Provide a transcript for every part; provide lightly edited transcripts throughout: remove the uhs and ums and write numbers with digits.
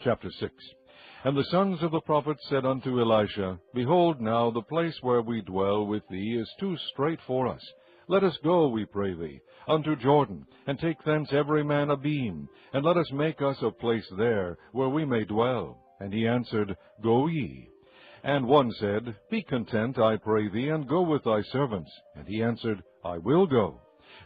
Chapter 6. And the sons of the prophets said unto Elisha, Behold, now the place where we dwell with thee is too strait for us. Let us go, we pray thee, unto Jordan, and take thence every man a beam, and let us make us a place there, where we may dwell. And he answered, Go ye. And one said, Be content, I pray thee, and go with thy servants. And he answered, I will go.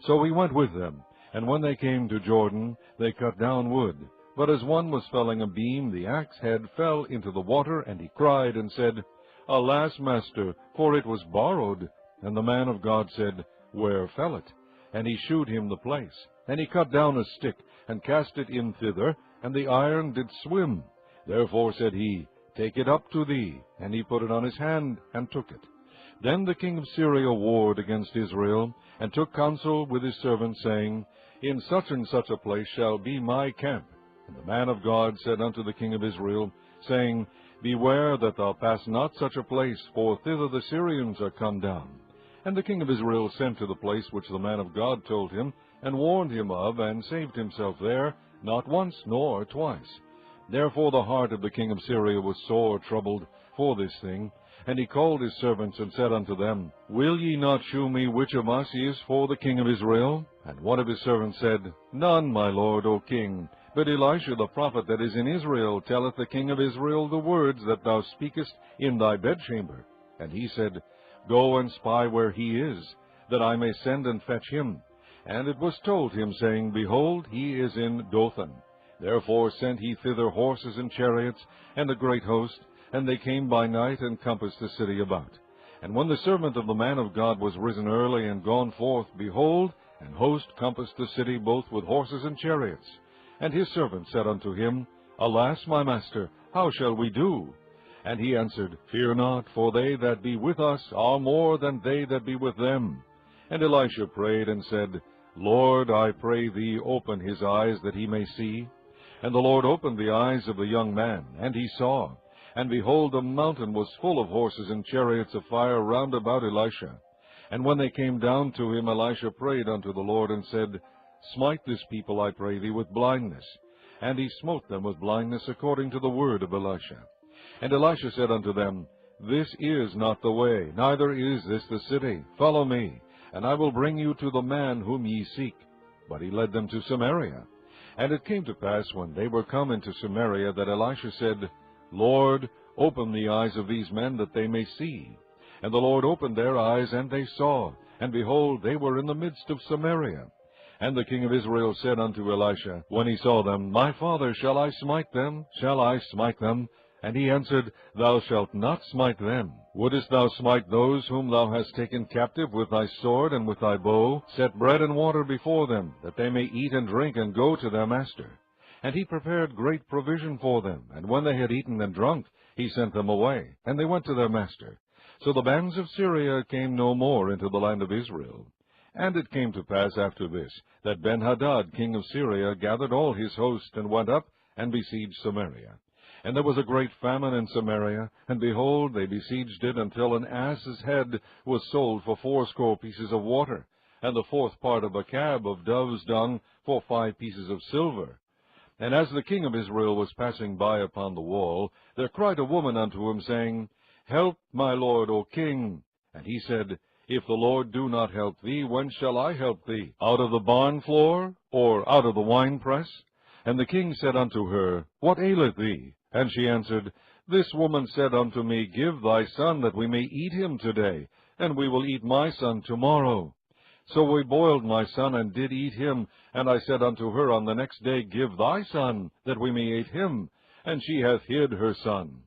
So he went with them. And when they came to Jordan, they cut down wood. But as one was felling a beam, the axe head fell into the water, and he cried and said, Alas, master, for it was borrowed. And the man of God said, Where fell it? And he shewed him the place. And he cut down a stick, and cast it in thither, and the iron did swim. Therefore said he, Take it up to thee. And he put it on his hand, and took it. Then the king of Syria warred against Israel, and took counsel with his servants, saying, In such and such a place shall be my camp. And the man of God said unto the king of Israel, saying, Beware that thou pass not such a place, for thither the Syrians are come down. And the king of Israel sent to the place which the man of God told him, and warned him of, and saved himself there, not once nor twice. Therefore the heart of the king of Syria was sore troubled for this thing. And he called his servants, and said unto them, Will ye not shew me which of us is for the king of Israel? And one of his servants said, None, my lord, O king. But Elisha the prophet that is in Israel telleth the king of Israel the words that thou speakest in thy bedchamber. And he said, Go and spy where he is, that I may send and fetch him. And it was told him, saying, Behold, he is in Dothan. Therefore sent he thither horses and chariots, and a great host, and they came by night, and compassed the city about. And when the servant of the man of God was risen early, and gone forth, behold, an host compassed the city both with horses and chariots. And his servant said unto him, Alas, my master, how shall we do? And he answered, Fear not, for they that be with us are more than they that be with them. And Elisha prayed and said, Lord, I pray thee, open his eyes, that he may see. And the Lord opened the eyes of the young man, and he saw. And behold, the mountain was full of horses and chariots of fire round about Elisha. And when they came down to him, Elisha prayed unto the Lord, and said, Smite this people, I pray thee, with blindness. And he smote them with blindness according to the word of Elisha. And Elisha said unto them, This is not the way, neither is this the city. Follow me, and I will bring you to the man whom ye seek. But he led them to Samaria. And it came to pass, when they were come into Samaria, that Elisha said, Lord, open the eyes of these men, that they may see. And the Lord opened their eyes, and they saw. And behold, they were in the midst of Samaria. And the king of Israel said unto Elisha, when he saw them, My father, shall I smite them? Shall I smite them? And he answered, Thou shalt not smite them. Wouldest thou smite those whom thou hast taken captive with thy sword and with thy bow? Set bread and water before them, that they may eat and drink, and go to their master. And he prepared great provision for them. And when they had eaten and drunk, he sent them away, and they went to their master. So the bands of Syria came no more into the land of Israel. And it came to pass after this, that Ben-Hadad king of Syria gathered all his host, and went up and besieged Samaria. And there was a great famine in Samaria, and behold, they besieged it until an ass's head was sold for 80 pieces of water, and the 4th part of a cab of dove's dung for 5 pieces of silver. And as the king of Israel was passing by upon the wall, there cried a woman unto him, saying, Help, my lord, O king. And he said, If the Lord do not help thee, when shall I help thee? Out of the barn floor, or out of the winepress? And the king said unto her, What aileth thee? And she answered, This woman said unto me, Give thy son, that we may eat him today, and we will eat my son tomorrow. So we boiled my son, and did eat him. And I said unto her on the next day, Give thy son, that we may eat him. And she hath hid her son.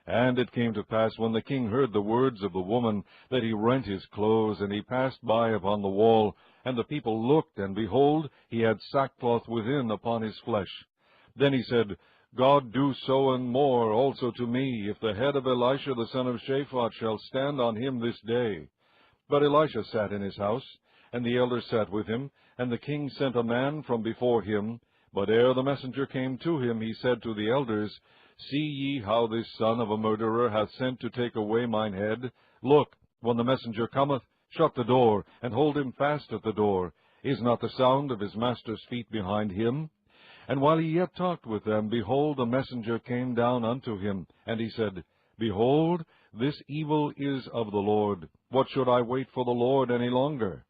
And it came to pass, when the king heard the words of the woman, that he rent his clothes, and he passed by upon the wall. And the people looked, and behold, he had sackcloth within upon his flesh. Then he said, God do so and more also to me, if the head of Elisha the son of Shaphat shall stand on him this day. But Elisha sat in his house, and the elders sat with him, and the king sent a man from before him. But ere the messenger came to him, he said to the elders, See ye how this son of a murderer hath sent to take away mine head? Look, when the messenger cometh, shut the door, and hold him fast at the door. Is not the sound of his master's feet behind him? And while he yet talked with them, behold, a messenger came down unto him, and he said, Behold, this evil is of the Lord. What should I wait for the Lord any longer?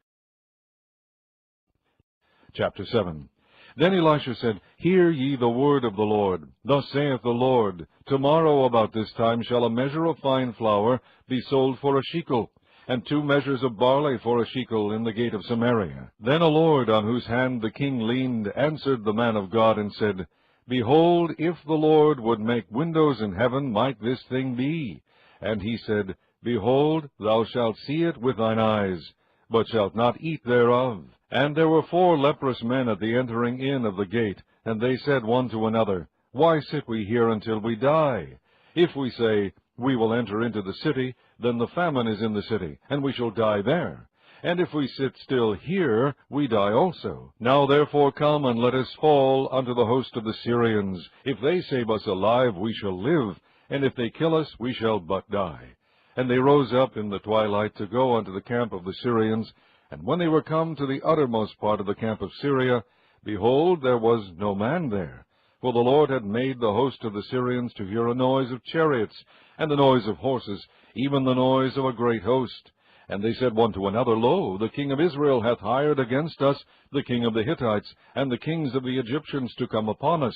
Chapter 7. Then Elisha said, Hear ye the word of the Lord. Thus saith the Lord, Tomorrow about this time shall a measure of fine flour be sold for a shekel, and 2 measures of barley for a shekel in the gate of Samaria. Then a Lord, on whose hand the king leaned, answered the man of God, and said, Behold, if the Lord would make windows in heaven, might this thing be? And he said, Behold, thou shalt see it with thine eyes, but shalt not eat thereof. And there were 4 leprous men at the entering in of the gate, and they said one to another, Why sit we here until we die? If we say, We will enter into the city, then the famine is in the city, and we shall die there. And if we sit still here, we die also. Now therefore come, and let us fall unto the host of the Syrians. If they save us alive, we shall live, and if they kill us, we shall but die. And they rose up in the twilight to go unto the camp of the Syrians. And when they were come to the uttermost part of the camp of Syria, behold, there was no man there. For the Lord had made the host of the Syrians to hear a noise of chariots, and the noise of horses, even the noise of a great host. And they said one to another, Lo, the king of Israel hath hired against us the king of the Hittites, and the kings of the Egyptians to come upon us.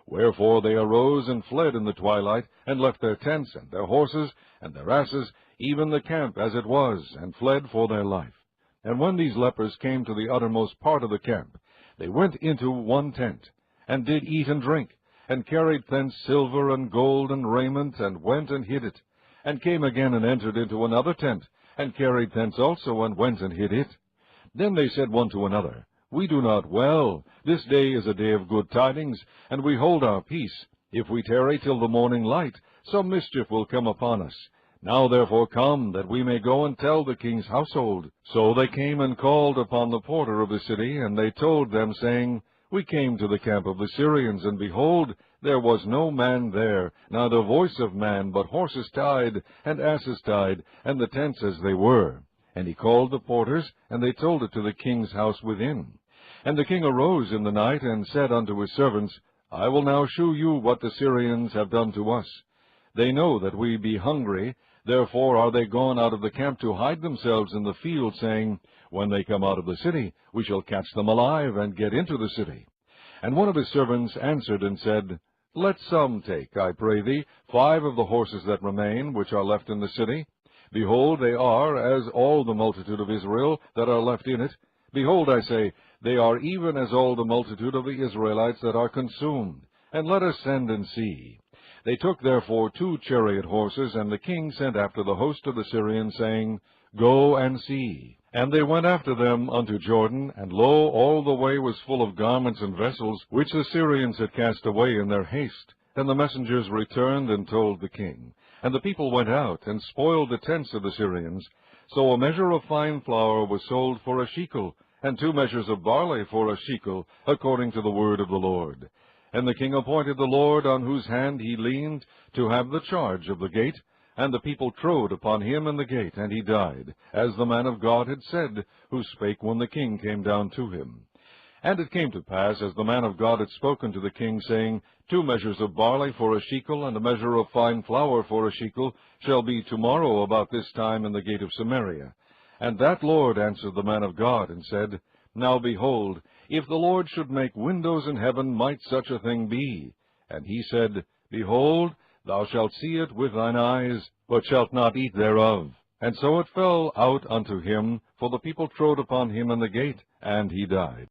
Wherefore they arose and fled in the twilight, and left their tents, and their horses, and their asses, even the camp as it was, and fled for their life. And when these lepers came to the uttermost part of the camp, they went into one tent, and did eat and drink, and carried thence silver and gold and raiment, and went and hid it, and came again and entered into another tent, and carried thence also, and went and hid it. Then they said one to another, We do not well. This day is a day of good tidings, and we hold our peace. If we tarry till the morning light, some mischief will come upon us. Now therefore come, that we may go and tell the king's household. So they came and called upon the porter of the city, and they told them, saying, We came to the camp of the Syrians, and behold, there was no man there, neither voice of man, but horses tied, and asses tied, and the tents as they were. And he called the porters, and they told it to the king's house within. And the king arose in the night, and said unto his servants, I will now shew you what the Syrians have done to us. They know that we be hungry, therefore are they gone out of the camp to hide themselves in the field, saying, When they come out of the city, we shall catch them alive, and get into the city. And one of his servants answered and said, Let some take, I pray thee, 5 of the horses that remain, which are left in the city. Behold, they are as all the multitude of Israel that are left in it. Behold, I say, they are even as all the multitude of the Israelites that are consumed. And let us send and see. They took therefore 2 chariot horses, and the king sent after the host of the Syrians, saying, Go and see. And they went after them unto Jordan, and lo, all the way was full of garments and vessels, which the Syrians had cast away in their haste. And the messengers returned and told the king. And the people went out, and spoiled the tents of the Syrians. So a measure of fine flour was sold for a shekel, and 2 measures of barley for a shekel, according to the word of the Lord. And the king appointed the Lord, on whose hand he leaned, to have the charge of the gate. And the people trode upon him in the gate, and he died, as the man of God had said, who spake when the king came down to him. And it came to pass, as the man of God had spoken to the king, saying, 2 measures of barley for a shekel, and a measure of fine flour for a shekel, shall be tomorrow about this time in the gate of Samaria. And that Lord answered the man of God, and said, Now behold, if the Lord should make windows in heaven, might such a thing be? And he said, Behold, thou shalt see it with thine eyes, but shalt not eat thereof. And so it fell out unto him, for the people trode upon him in the gate, and he died.